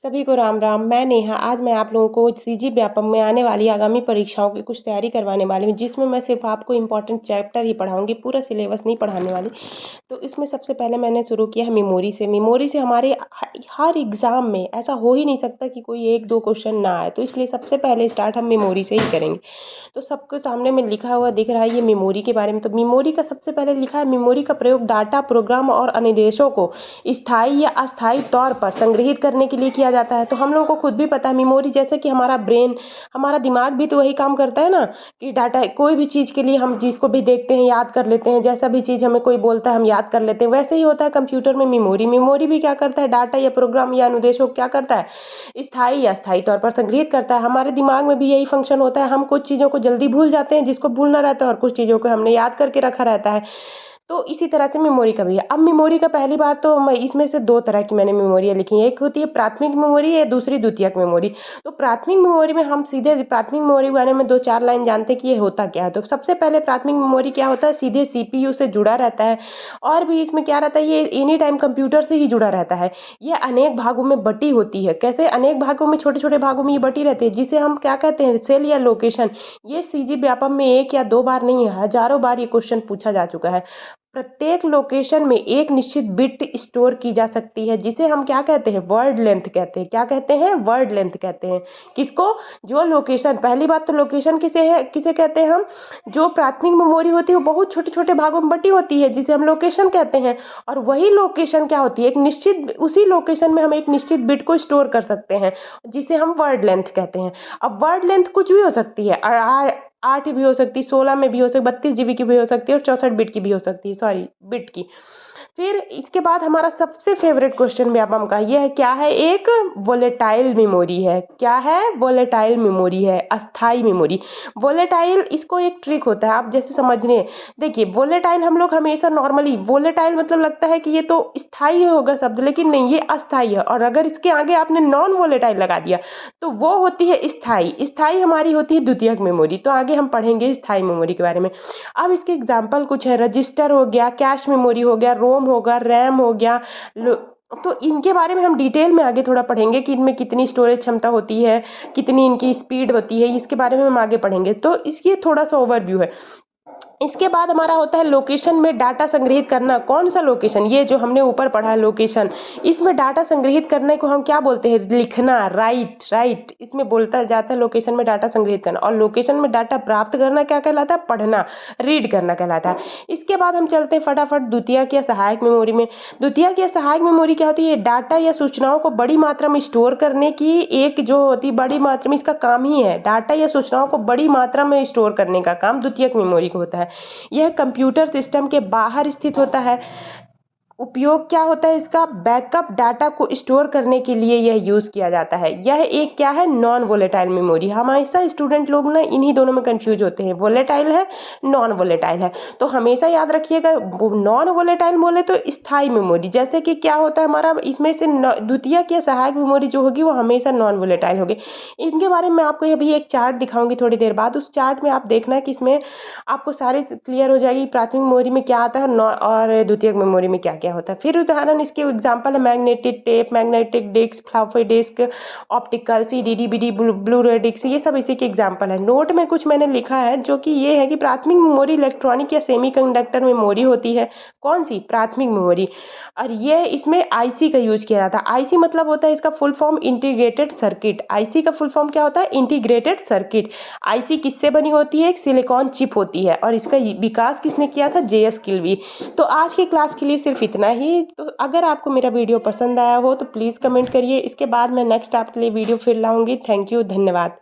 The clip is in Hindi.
सभी को राम राम। मैं नेहा। आज मैं आप लोगों को सीजी व्यापम में आने वाली आगामी परीक्षाओं की कुछ तैयारी करवाने वाली हूँ, जिसमें मैं सिर्फ आपको इम्पोर्टेंट चैप्टर ही पढ़ाऊंगी, पूरा सिलेबस नहीं पढ़ाने वाली। तो इसमें सबसे पहले मैंने शुरू किया है मेमोरी से। मेमोरी से हमारे हर एग्ज़ाम में ऐसा हो ही नहीं सकता कि कोई एक दो क्वेश्चन ना आए, तो इसलिए सबसे पहले स्टार्ट हम मेमोरी से ही करेंगे। तो सबके सामने में लिखा हुआ दिख रहा है ये मेमोरी के बारे में। तो मेमोरी का सबसे पहले लिखा है, मेमोरी का प्रयोग डाटा, प्रोग्राम और अनुदेशों को स्थायी या अस्थायी तौर पर संग्रहित करने के लिए किया जाता है। तो हम लोगों को खुद भी पता है मेमोरी जैसे कि हमारा ब्रेन, हमारा दिमाग भी तो वही काम करता है ना, कि डाटा कोई भी चीज़ के लिए हम जिसको भी देखते हैं याद कर लेते हैं, जैसा भी चीज़ हमें कोई बोलता है हम याद कर लेते हैं। वैसे ही होता है कंप्यूटर में मेमोरी। मेमोरी भी क्या करता है, डाटा या प्रोग्राम या अनुदेशों को क्या करता है, स्थायी या अस्थायी तौर पर संग्रहित करता है। हमारे दिमाग में भी यही फंक्शन होता है। हम कुछ चीज़ों को जल्दी भूल जाते हैं जिसको भूलना रहता है, और कुछ चीज़ों को हमने याद करके रखा रहता है। तो इसी तरह से मेमोरी का भी है। अब मेमोरी का पहली बार तो मैं इसमें से दो तरह की मैंने मेमोरियाँ लिखी हैं। एक होती है प्राथमिक मेमोरी, या दूसरी द्वितीयक मेमोरी। तो प्राथमिक मेमोरी में हम सीधे प्राथमिक मेमोरी के बारे में दो चार लाइन जानते हैं कि ये होता क्या है। तो सबसे पहले प्राथमिक मेमोरी क्या होता है, सीधे सीपीयू से जुड़ा रहता है, और भी इसमें क्या रहता है, ये एनी टाइम कंप्यूटर से ही जुड़ा रहता है। ये अनेक भागों में बटी होती है। कैसे अनेक भागों में, छोटे छोटे भागों में ये बटी रहती है, जिसे हम क्या कहते हैं, सेल या लोकेशन। ये सीजी व्यापम में एक या दो बार नहीं है, हजारों बार ये क्वेश्चन पूछा जा चुका है। प्रत्येक लोकेशन में एक निश्चित बिट स्टोर की जा सकती है, जिसे हम क्या कहते हैं, वर्ड लेंथ कहते हैं। क्या कहते हैं, वर्ड लेंथ कहते हैं। किसको, जो लोकेशन, पहली बात तो लोकेशन किसे है, किसे कहते हैं हम, जो प्राथमिक मेमोरी होती है वो बहुत छोटे छोटे भागों में बटी होती है, जिसे हम लोकेशन कहते हैं। और वही लोकेशन क्या होती है, एक निश्चित, उसी लोकेशन में हम एक निश्चित बिट को स्टोर कर सकते हैं, जिसे हम वर्ड लेंथ कहते हैं। अब वर्ड लेंथ कुछ भी हो सकती है, 8 भी हो सकती है, 16 में भी हो सकती है, 32 GB की भी हो सकती है, और 64 बिट की भी हो सकती है, सॉरी बिट की। फिर इसके बाद हमारा सबसे फेवरेट क्वेश्चन व्यापम का ये है, क्या है, एक वोलेटाइल मेमोरी है। क्या है, वोलेटाइल मेमोरी है, अस्थाई मेमोरी। वोलेटाइल, इसको एक ट्रिक होता है, आप जैसे समझने, देखिए वोलेटाइल हम लोग हमेशा नॉर्मली, वोलेटाइल मतलब लगता है कि ये तो स्थाई होगा शब्द, लेकिन नहीं, ये अस्थाई है। और अगर इसके आगे आपने नॉन वोलेटाइल लगा दिया तो वो होती है स्थाई। स्थाई हमारी होती है द्वितीयक मेमोरी। तो आगे हम पढ़ेंगे स्थाई मेमोरी के बारे में। अब इसके एग्जाम्पल कुछ है, रजिस्टर हो गया, कैश मेमोरी हो गया, रोम होगा, रैम हो गया। तो इनके बारे में हम डिटेल में आगे थोड़ा पढ़ेंगे कि इनमें कितनी स्टोरेज क्षमता होती है, कितनी इनकी स्पीड होती है, इसके बारे में हम आगे पढ़ेंगे। तो इसकी थोड़ा सा ओवरव्यू है। इसके बाद हमारा होता है लोकेशन में डाटा संग्रहित करना। कौन सा लोकेशन, ये जो हमने ऊपर पढ़ा है लोकेशन, इसमें डाटा संग्रहित करने को हम क्या बोलते हैं, लिखना, राइट राइट, इसमें बोलता जाता है लोकेशन में डाटा संग्रहित करना। और लोकेशन में डाटा प्राप्त करना क्या कहलाता है, पढ़ना, रीड करना कहलाता है। इसके बाद हम चलते हैं फटाफट द्वितीयक या सहायक मेमोरी में। द्वितीयक या सहायक मेमोरी क्या होती है, डाटा या सूचनाओं को बड़ी मात्रा में स्टोर करने की एक जो होती है, बड़ी मात्रा में, इसका काम ही है, डाटा या सूचनाओं को बड़ी मात्रा में स्टोर करने का काम द्वितीयक मेमोरी को होता है। यह कंप्यूटर सिस्टम के बाहर स्थित होता है। उपयोग क्या होता है इसका, बैकअप डाटा को स्टोर करने के लिए यह यूज़ किया जाता है। यह एक क्या है, नॉन वोलेटाइल मेमोरी। हमेशा स्टूडेंट लोग ना इन्हीं दोनों में कंफ्यूज होते हैं, वोलेटाइल है, नॉन वोलेटाइल है। तो हमेशा याद रखिएगा, नॉन वोलेटाइल बोले तो स्थायी मेमोरी, जैसे कि क्या होता है हमारा, इसमें से द्वितीयक या सहायक मेमोरी जो होगी वो हमेशा नॉन वोलेटाइल होगी। इनके बारे में आपको अभी एक चार्ट दिखाऊंगी थोड़ी देर बाद। उस चार्ट में आप देखना कि इसमें आपको सारी क्लियर हो जाएगी, प्राथमिक मेमोरी में क्या आता है और द्वितीयक मेमोरी में क्या क्या होता है। फिर उदाहरण इसके एग्जांपल है, magnetic tape, magnetic disk, floppy disk, optical, CD, DVD, Blu-ray disk, ये सब इसी के एग्जांपल है। नोट में कुछ मैंने लिखा है, जो कि ये है कि प्राथमिक मेमोरी इलेक्ट्रॉनिक या सेमीकंडक्टर मेमोरी होती है। कौन सी, प्राथमिक मेमोरी। और ये इसमें आईसी का यूज किया जाता है। आईसी मतलब होता है इसका full form integrated circuit. IC का फुल फॉर्म क्या होता है, इंटीग्रेटेड सर्किट। आईसी किससे बनी होती है, एक सिलिकॉन चिप होती है, और इसका विकास किसने किया था, जेएस किल्वी। तो आज की क्लास के लिए सिर्फ इतना ही। तो अगर आपको मेरा वीडियो पसंद आया हो तो प्लीज़ कमेंट करिए। इसके बाद मैं नेक्स्ट आपके लिए वीडियो फिर लाऊंगी। थैंक यू, धन्यवाद।